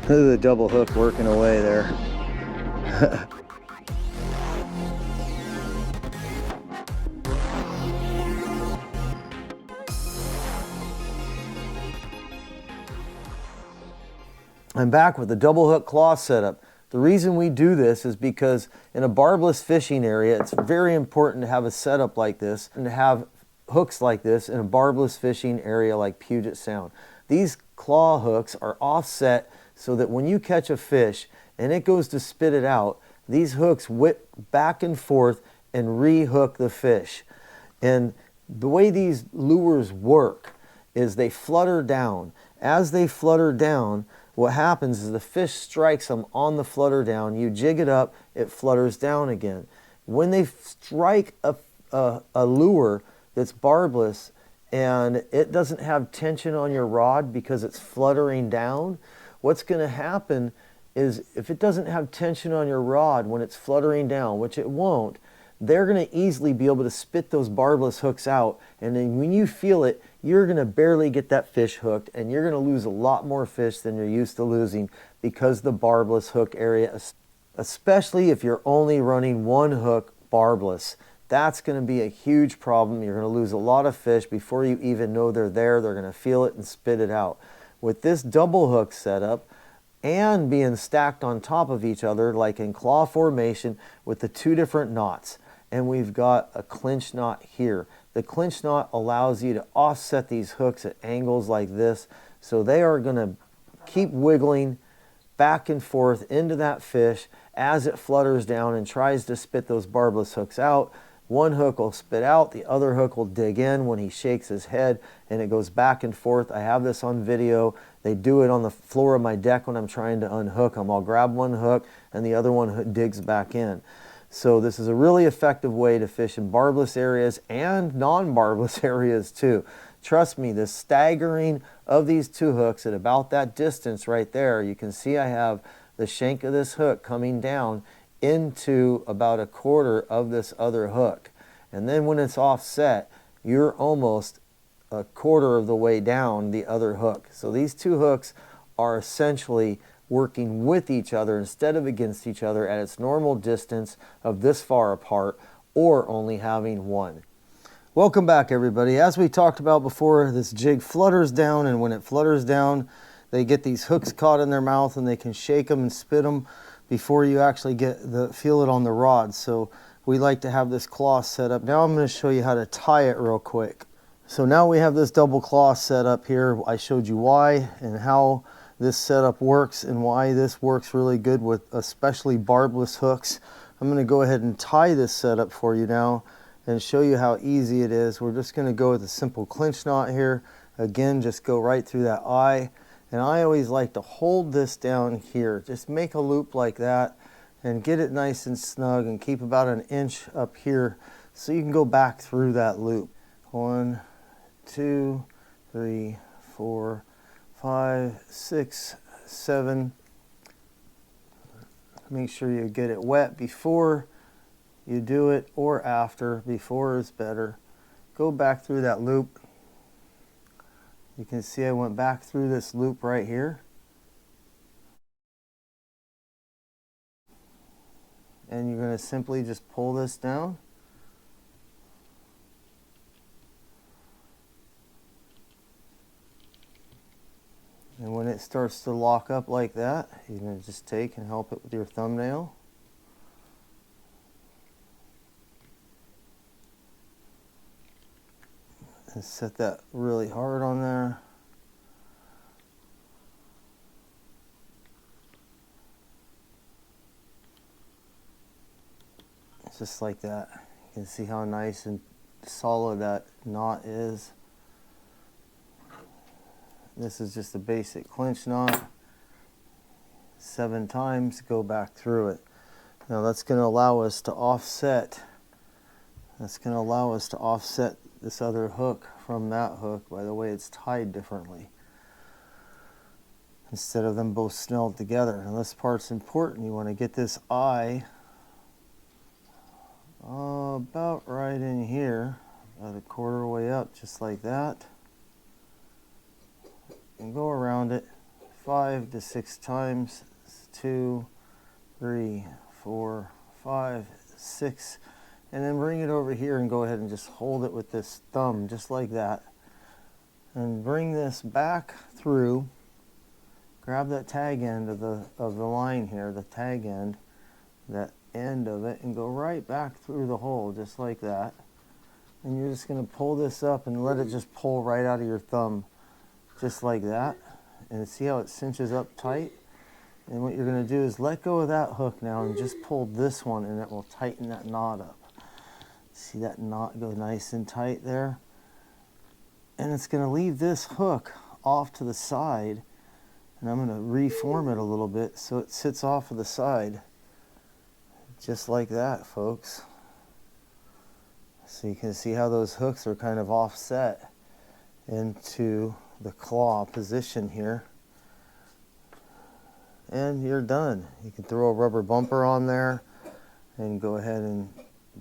Look at the double hook working away there. I'm back with the double hook claw setup. The reason we do this is because in a barbless fishing area, it's very important to have a setup like this and to have hooks like this in a barbless fishing area like Puget Sound. These claw hooks are offset so that when you catch a fish and it goes to spit it out, these hooks whip back and forth and re-hook the fish. And the way these lures work is they flutter down. As they flutter down, what happens is the fish strikes them on the flutter down. You jig it up, it flutters down again. When they strike a lure that's barbless and it doesn't have tension on your rod because it's fluttering down, what's going to happen is if it doesn't have tension on your rod when it's fluttering down, which it won't, they're going to easily be able to spit those barbless hooks out, and then when you feel it, you're going to barely get that fish hooked, and you're going to lose a lot more fish than you're used to losing because the barbless hook area, especially if you're only running one hook barbless, that's going to be a huge problem. You're going to lose a lot of fish before you even know they're there. They're going to feel it and spit it out. With this double hook setup, and being stacked on top of each other like in claw formation with the two different knots, and we've got a clinch knot here. The clinch knot allows you to offset these hooks at angles like this, so they are going to keep wiggling back and forth into that fish as it flutters down and tries to spit those barbless hooks out. One hook will spit out, the other hook will dig in when he shakes his head, and it goes back and forth. I have this on video. They do it on the floor of my deck when I'm trying to unhook them. I'll grab one hook and the other one digs back in. So this is a really effective way to fish in barbless areas and non-barbless areas too. Trust me, the staggering of these two hooks at about that distance right there, you can see I have the shank of this hook coming down into about a quarter of this other hook. And then when it's offset, you're almost a quarter of the way down the other hook. So these two hooks are essentially working with each other instead of against each other at its normal distance of this far apart, or only having one. Welcome back, everybody. As we talked about before, this jig flutters down, and when it flutters down, they get these hooks caught in their mouth and they can shake them and spit them before you actually feel it on the rod. So we like to have this claw set up. Now I'm going to show you how to tie it real quick. So now we have this double claw set up here. I showed you why and how this setup works and why this works really good with especially barbless hooks. I'm going to go ahead and tie this setup for you now and show you how easy it is. We're just going to go with a simple clinch knot here. Again, just go right through that eye. And I always like to hold this down here. Just make a loop like that and get it nice and snug and keep about an inch up here so you can go back through that loop. 1, 2, 3, 4, 5, 6, 7. Make sure you get it wet before you do it or after. Before is better. Go back through that loop. You can see I went back through this loop right here. And you're going to simply just pull this down. And when it starts to lock up like that, you're going to just take and help it with your thumbnail. And set that really hard on there. Just like that. You can see how nice and solid that knot is. This is just a basic clinch knot. 7 times, go back through it. Now that's going to allow us to offset. That's going to allow us to offset this other hook from that hook by the way it's tied differently, instead of them both snelled together. Now this part's important. You want to get this eye about right in here, about a quarter way up, just like that, and go around it 5 5 to 6 times. 2, 3, 4, 5, 6. And then bring it over here and go ahead and just hold it with this thumb, just like that. And bring this back through. Grab that tag end of the line here, the tag end, that end of it, and go right back through the hole, just like that. And you're just going to pull this up and let it just pull right out of your thumb, just like that. And see how it cinches up tight? And what you're going to do is let go of that hook now and just pull this one, and it will tighten that knot up. See that knot go nice and tight there? And it's going to leave this hook off to the side. And I'm going to reform it a little bit so it sits off of the side. Just like that, folks. So you can see how those hooks are kind of offset into the claw position here. And you're done. You can throw a rubber bumper on there and go ahead and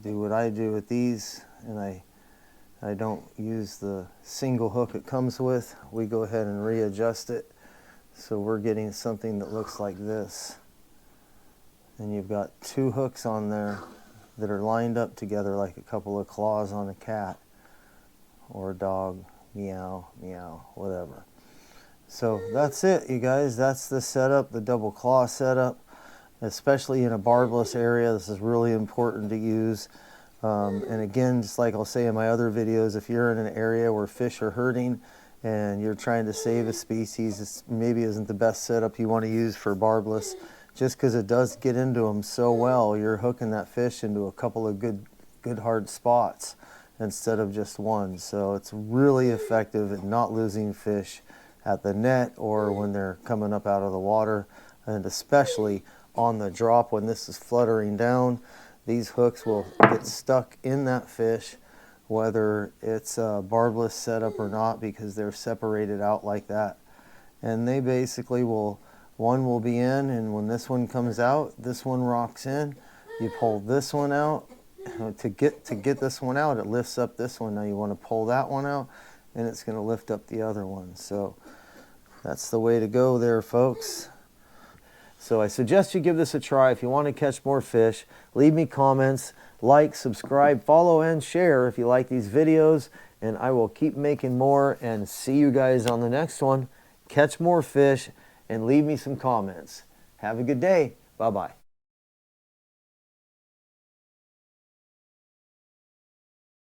do what I do with these. And I don't use the single hook it comes with. We go ahead and readjust it. So we're getting something that looks like this. And you've got 2 hooks on there that are lined up together like a couple of claws on a cat or a dog. Meow, meow, whatever. So that's it, you guys. That's the setup, the double claw setup. Especially in a barbless area, this is really important to use. And again, just like I'll say in my other videos, if you're in an area where fish are hurting and you're trying to save a species, this maybe isn't the best setup you want to use for barbless, just because it does get into them so well. You're hooking that fish into a couple of good hard spots instead of just one. So it's really effective at not losing fish at the net or when they're coming up out of the water, and especially on the drop when this is fluttering down. These hooks will get stuck in that fish, whether it's a barbless setup or not, because they're separated out like that. And they basically will, one will be in, and when this one comes out, this one rocks in. You pull this one out. To get this one out, it lifts up this one. Now you want to pull that one out, and it's going to lift up the other one. So that's the way to go there, folks. So I suggest you give this a try. If you want to catch more fish, leave me comments, like, subscribe, follow, and share if you like these videos. And I will keep making more, and see you guys on the next one. Catch more fish and leave me some comments. Have a good day. Bye-bye.